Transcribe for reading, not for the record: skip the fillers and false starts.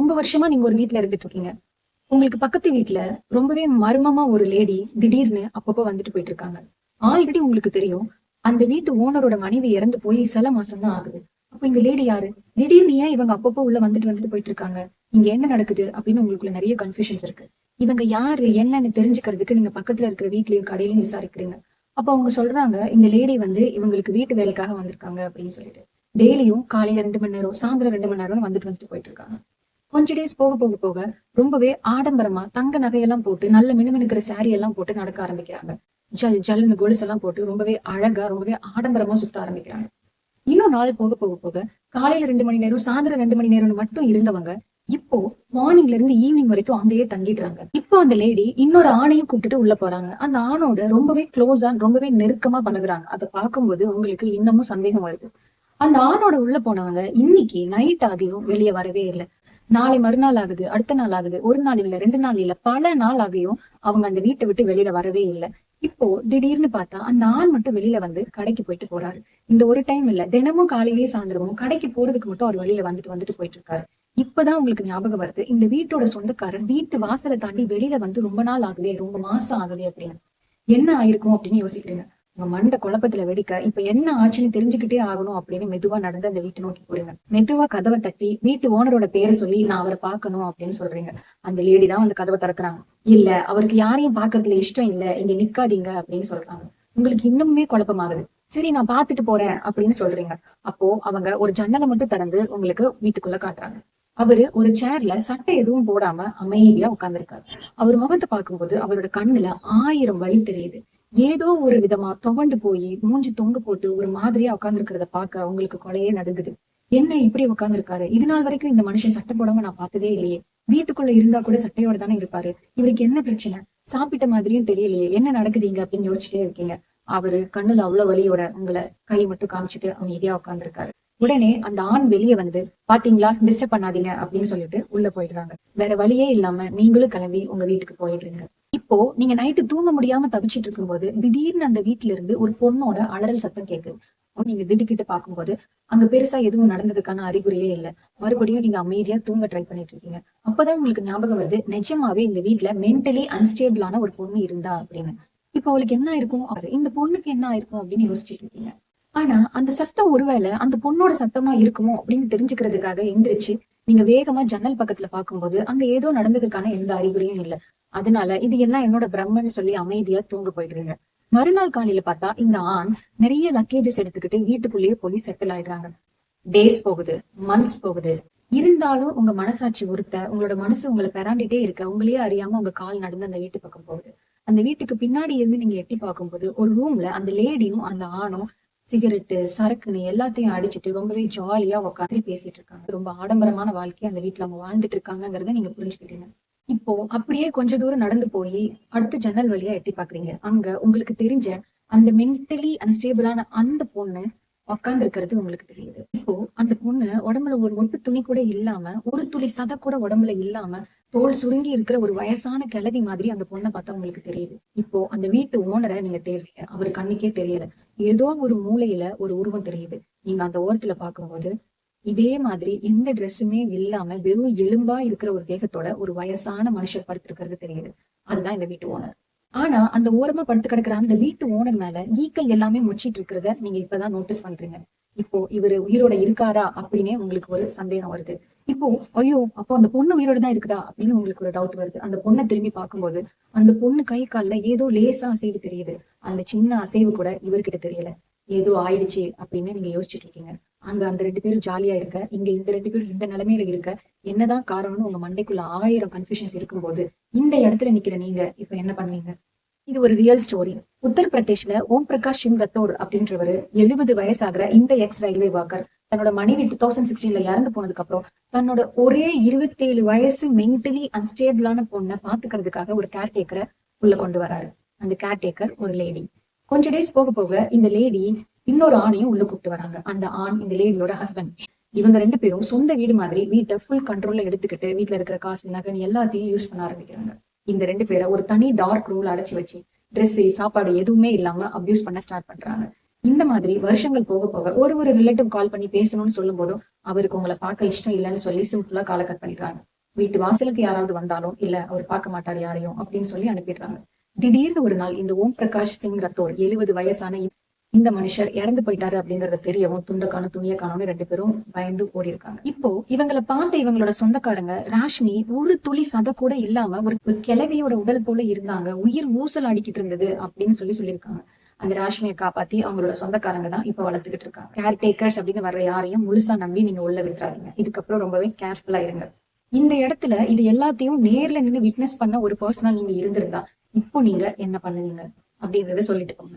ரொம்ப வருஷமா நீங்க ஒரு வீட்ல இருந்துட்டு இருக்கீங்க. உங்களுக்கு பக்கத்து வீட்ல ரொம்பவே மர்மமா ஒரு லேடி திடீர்னு அப்பப்போ வந்துட்டு போயிட்டு இருக்காங்க. ஆல்ரெடி உங்களுக்கு தெரியும். அந்த வீட்டு ஓனரோட மனைவி இறந்து போய் சில மாசம் தான் ஆகுது. அப்ப இந்த லேடி யாரு? திடீர்னு ஏன் இவங்க அப்பப்போ உள்ள வந்துட்டு போயிட்டு இருக்காங்க? இங்க என்ன நடக்குது? அப்படின்னு உங்களுக்குள்ள நிறைய கன்ஃபியூஷன்ஸ் இருக்கு. இவங்க யாரு என்னன்னு தெரிஞ்சுக்கிறதுக்கு நீங்க பக்கத்துல இருக்கிற வீட்லயும் கடையிலயும் விசாரிக்கிறீங்க. அப்ப அவங்க சொல்றாங்க, இந்த லேடி வந்து இவங்களுக்கு வீட்டு வேலைக்காக வந்திருக்காங்க அப்படின்னு சொல்லிட்டு. டெய்லியும் காலையில 2 மணி நேரம், சாயந்தரம் 2 மணி நேரம் வந்துட்டு போயிட்டு இருக்காங்க. கொஞ்ச டேஸ் போக போக போக ரொம்பவே ஆடம்பரமா தங்க நகையெல்லாம் போட்டு நல்ல மினுமினுக்கிற சாரி எல்லாம் போட்டு நடக்க ஆரம்பிக்கிறாங்க. ஜல் ஜல்னு கொலுசு எல்லாம் போட்டு ரொம்பவே அழகா ரொம்பவே ஆடம்பரமா சுத்த ஆரம்பிக்கிறாங்க. இன்னும் நாள் போக போக போக காலையில 2 மணி நேரம் சாயந்தரம் 2 மணி நேரம்னு மட்டும் இருந்தவங்க இப்போ மார்னிங்ல இருந்து ஈவினிங் வரைக்கும் அங்கேயே தங்கிடுறாங்க. இப்போ அந்த லேடி இன்னொரு ஆணையும் கூப்பிட்டுட்டு உள்ள போறாங்க. அந்த ஆணோட ரொம்பவே க்ளோஸா ரொம்பவே நெருக்கமா பழகுறாங்க. அதை பார்க்கும்போது உங்களுக்கு இன்னமும் சந்தேகம் வருது. அந்த ஆணோட உள்ள போனவங்க இன்னைக்கு நைட் ஆகியும் வெளியே வரவே இல்லை. நாளை மறுநாள் ஆகுது, அடுத்த நாள் ஆகுது, ஒரு நாள் இல்ல, 2 நாள் இல்ல, பல நாள் ஆகியும் அவங்க அந்த வீட்டை விட்டு வெளியில வரவே இல்லை. இப்போ திடீர்னு பார்த்தா அந்த ஆண் மட்டும் வெளியில வந்து கடைக்கு போயிட்டு போறாரு. இந்த ஒரு டைம் இல்ல, தினமும் காலையிலேயே சாயந்தரமும் கடைக்கு போறதுக்கு மட்டும் அவர் வெளியில வந்துட்டு போயிட்டு இருக்காரு. இப்பதான் உங்களுக்கு ஞாபகம் வருது, இந்த வீட்டோட சொந்தக்காரர் வீட்டு வாசலை தாண்டி வெளியில வந்து ரொம்ப நாள் ஆகுதே, ரொம்ப மாசம் ஆகுதே அப்படின்னு. என்ன ஆயிருக்கும் அப்படின்னு யோசிக்கிறீங்க. உங்க மண்டை குழப்பத்துல வெடிக்க இப்ப என்ன ஆச்சுன்னு தெரிஞ்சுக்கிட்டே ஆகணும் அப்படின்னு மெதுவா நடந்து அந்த வீட்டை நோக்கி போறீங்க. மெதுவா கதவை தட்டி வீட்டு ஓனரோட பேரை சொல்லி நான் அவரை பார்க்கணும் அப்படின்னு சொல்றீங்க. அந்த லேடி தான் வந்து கதவை திறக்கிறாங்க. இல்ல, அவருக்கு யாரையும் பாக்குறதுல இஷ்டம் இல்ல, இங்க நிக்காதீங்க அப்படின்னு சொல்றாங்க. உங்களுக்கு இன்னுமே குழப்பமாகுது. சரி, நான் பாத்துட்டு போறேன் அப்படின்னு சொல்றீங்க. அப்போ அவங்க ஒரு ஜன்னலை மட்டும் திறந்து உங்களுக்கு வீட்டுக்குள்ள காட்டுறாங்க. அவரு ஒரு சேர்ல சட்டை எதுவும் போடாம அமைதியா உட்கார்ந்துருக்காரு. அவர் முகத்தை பார்க்கும்போது அவரோட கண்ணுல 1000 வலி தெரியுது. ஏதோ ஒரு விதமா துவண்டு போய் மூஞ்சி தொங்க போட்டு ஒரு மாதிரியா உட்கார்ந்துருக்கிறத பார்க்க உங்களுக்கு கொலையே நடுங்குது. என்ன இப்படி உட்கார்ந்துருக்காரு? இது நாள் வரைக்கும் இந்த மனுஷன் சட்டை போடாம நான் பார்த்ததே இல்லையே. வீட்டுக்குள்ள இருந்தா கூட சட்டையோட தானே இருப்பாரு. இவருக்கு என்ன பிரச்சனை? சாப்பிட்ட மாதிரியும் தெரியலையே, என்ன நடக்குதுங்க அப்படின்னு யோசிச்சுட்டே இருக்கீங்க. அவரு கண்ணுல அவ்வளவு வலியோட உங்களை கை மட்டும் காமிச்சிட்டு அமைதியா உட்கார்ந்துருக்காரு. உடனே அந்த ஆண் வெளியே வந்து, பாத்தீங்களா, டிஸ்டர்ப் பண்ணாதீங்க அப்படின்னு சொல்லிட்டு உள்ள போயிடுறாங்க. வேற வழியே இல்லாம நீங்களும் கிளம்பி உங்க வீட்டுக்கு போயிடுறீங்க. இப்போ நீங்க நைட்டு தூங்க முடியாம தவிச்சிட்டு இருக்கும்போது திடீர்னு அந்த வீட்டுல இருந்து ஒரு பொண்ணோட அலறல் சத்தம் கேக்குது. நீங்க திடுக்கிட்டு பார்க்கும்போது அங்க பெருசா எதுவும் நடந்ததுக்கான அறிகுறியே இல்ல. மறுபடியும் நீங்க அமைதியா தூங்க ட்ரை பண்ணிட்டு இருக்கீங்க. அப்பதான் உங்களுக்கு ஞாபகம் வருது, நிஜமாவே இந்த வீட்டுல மென்டலி அன்ஸ்டேபிளான ஒரு பொண்ணு இருந்தா அப்படின்னு. இப்ப அவளுக்கு என்ன ஆயிருக்கும், இந்த பொண்ணுக்கு என்ன ஆயிருக்கும் அப்படின்னு யோசிச்சுட்டு இருக்கீங்க. ஆனா அந்த சத்தம் ஒருவேளை அந்த பொண்ணோட சத்தமா இருக்குமோ அப்படின்னு தெரிஞ்சுக்கிறதுக்காக எந்திரிச்சு நீங்க வேகமா ஜன்னல் பக்கத்துல பார்க்கும்போது அங்க ஏதோ நடந்ததுக்கான எந்த அறிகுறியும் இல்ல. அதனால இது எல்லாம் என்னோட பிரம்மன்னு சொல்லி அமைதியா தூங்க போயிடுறீங்க. மறுநாள் காலையில பார்த்தா இந்த ஆண் நிறைய லக்கேஜஸ் எடுத்துக்கிட்டு வீட்டுக்குள்ளேயே போய் செட்டில் ஆயிடுறாங்க. டேஸ் போகுது, மந்த்ஸ் போகுது. இருந்தாலும் உங்க மனசாட்சி உங்களோட மனசு உங்களை பெறாண்டிட்டே இருக்க, உங்களையே அறியாம உங்க கால் நடந்து அந்த வீட்டு பக்கம் போகுது. அந்த வீட்டுக்கு பின்னாடி இருந்து நீங்க எட்டி பார்க்கும்போது ஒரு ரூம்ல அந்த லேடியும் அந்த ஆணும் சிகரெட்டு சரக்குன்னு எல்லாத்தையும் அடிச்சுட்டு ரொம்பவே ஜாலியா உட்காந்து பேசிட்டு இருக்காங்க. ரொம்ப ஆடம்பரமான வாழ்க்கையை அந்த வீட்டுல அவங்க வாழ்ந்துட்டு இருக்காங்கிறத நீங்க புரிஞ்சுக்கிட்டீங்க. இப்போ அப்படியே கொஞ்ச தூரம் நடந்து போய் அடுத்த ஜன்னல் வழியா எட்டி பாக்குறீங்க. அங்க உங்களுக்கு தெரிஞ்ச அந்த மென்டலி அன்ஸ்டேபிளான அந்த பொண்ணு உட்கார்ந்து இருக்கிறது உங்களுக்கு தெரியுது. இப்போ அந்த பொண்ணு உடம்புல ஒரு ஒட்டு துணி கூட இல்லாம, ஒரு துளி சதை கூட உடம்புல இல்லாம, தோல் சுருங்கி இருக்கிற ஒரு வயசான கிழவி மாதிரி அந்த பொண்ணை பார்த்தா உங்களுக்கு தெரியுது. இப்போ அந்த வீட்டு ஓனரை நீங்க தேடுறீங்க. அவரு கண்ணுக்கே தெரியல. ஏதோ ஒரு மூலையில ஒரு உருவம் தெரியுது. நீங்க அந்த ஓரத்துல பார்க்கும்போது இதே மாதிரி எந்த ட்ரெஸ்ஸுமே இல்லாம வெறும் எலும்பா இருக்கிற ஒரு தேகத்தோட ஒரு வயசான மனுஷர் படுத்திருக்கிறது தெரியுது. அதுதான் இந்த வீட்டு ஓனர். ஆனா அந்த ஓரமா படுத்து கிடக்குற அந்த வீட்டு ஓனர் மேல ஈக்கள் எல்லாமே முச்சிட்டு இருக்கிறத நீங்க இப்பதான் நோட்டீஸ் பண்றீங்க. இப்போ இவரு உயிரோட இருக்காரா அப்படின்னே உங்களுக்கு ஒரு சந்தேகம் வருது. இப்போ ஐயோ, அப்போ அந்த பொண்ணு உயிரோட தான் இருக்குதா அப்படின்னு உங்களுக்கு ஒரு டவுட் வருது. அந்த பொண்ணை திரும்பி பார்க்கும்போது அந்த பொண்ணு கை கால்ல ஏதோ லேசா அசைவு தெரியுது. அந்த சின்ன அசைவு கூட இவர்கிட்ட தெரியல. ஏதோ ஆயிடுச்சு அப்படின்னு நீங்க யோசிச்சுட்டு இருக்கீங்க. அங்க அந்த 2 பேரும் ஜாலியா இருக்க, இங்க இந்த 2 பேரும் இந்த நிலைமையில இருக்க, என்னதான் காரணம்னு உங்க மண்டைக்குள்ள 1000 கன்ஃபியூஷன்ஸ் இருக்கும்போது இந்த இடத்துல நிக்கிற நீங்க இப்ப என்ன பண்ணீங்க? இது ஒரு ரியல் ஸ்டோரி. உத்தரப்பிரதேஷ்ல ஓம் பிரகாஷ் சிங் ரத்தோர் அப்படின்றவரு 70 வயசாகிற இந்த எக்ஸ் ரயில்வே வாக்கர் தன்னோட மனைவி 2016ல இறந்து போனதுக்கு அப்புறம் தன்னோட ஒரே 27 வயசு மென்டலி அன்ஸ்டேபிளான பொண்ணை பாத்துக்கிறதுக்காக ஒரு கேர்டேக்கரை உள்ள கொண்டு வராரு. அந்த கேர்டேக்கர் ஒரு லேடி. கொஞ்ச டேஸ் போக போக இந்த லேடி இன்னொரு ஆணையும் உள்ள கூப்பிட்டு வராங்க. அந்த ஆண் இந்த லேடியோட ஹஸ்பண்ட். இவங்க 2 பேரும் சொந்த வீடு மாதிரி வீட்டை ஃபுல் கண்ட்ரோல்ல எடுத்துக்கிட்டு வீட்டுல இருக்கிற காசு நகை எல்லாத்தையும் யூஸ் பண்ண ஆரம்பிக்கிறாங்க. இந்த 2 பேரை ஒரு தனி டார்க் ரூம்ல அடைச்சு வச்சு ட்ரெஸ் சாப்பாடு எதுவுமே இல்லாம அபியூஸ் பண்ண ஸ்டார்ட் பண்றாங்க. இந்த மாதிரி வருஷங்கள் போக போக ஒரு ரிலேட்டிவ் கால் பண்ணி பேசணும்னு சொல்லும் போதும் அவருக்கு உங்களை பார்க்க இஷ்டம் இல்லைன்னு சொல்லி சிம்பிளா காலை கட் பண்ணிடுறாங்க. வீட்டு வாசலுக்கு யாராவது வந்தாலும் இல்ல அவர் பார்க்க மாட்டார் யாரையும் அப்படின்னு சொல்லி அனுப்பிடுறாங்க. திடீர்னு ஒரு நாள் இந்த ஓம் பிரகாஷ் சிங் ரத்தோர் 70 வயசான இந்த மனுஷர் இறந்து போயிட்டாரு அப்படிங்கறத தெரியவும் துண்டக்கான துணிய காணோம்னு 2 பேரும் பயந்து ஓடி இருக்காங்க. இப்போ இவங்களை பார்த்த இவங்களோட சொந்தக்காரங்க ராஷ்மி ஒரு துளி சத கூட இல்லாம ஒரு கிழவியோட உடல் போல இருந்தாங்க, உயிர் ஊசல் அடிக்கிட்டு இருந்தது அப்படின்னு சொல்லியிருக்காங்க. அந்த ராஷ்மியை காப்பாத்தி அவங்களோட சொந்தக்காரங்க தான் இப்ப வளர்த்துக்கிட்டு இருக்காங்க. கேர் டேக்கர்ஸ் அப்படின்னு வர்ற யாரையும் முழுசா நம்பி நீங்க உள்ள விட்டுறாதீங்க. இதுக்கப்புறம் ரொம்பவே கேர்ஃபுல்லா இருங்க. இந்த இடத்துல இது எல்லாத்தையும் நேர்ல நின்று விட்னஸ் பண்ண ஒரு பர்சனா நீங்க இருந்திருந்தா இப்போ நீங்க என்ன பண்ணுவீங்க அப்படின்றத சொல்லிட்டு போங்க.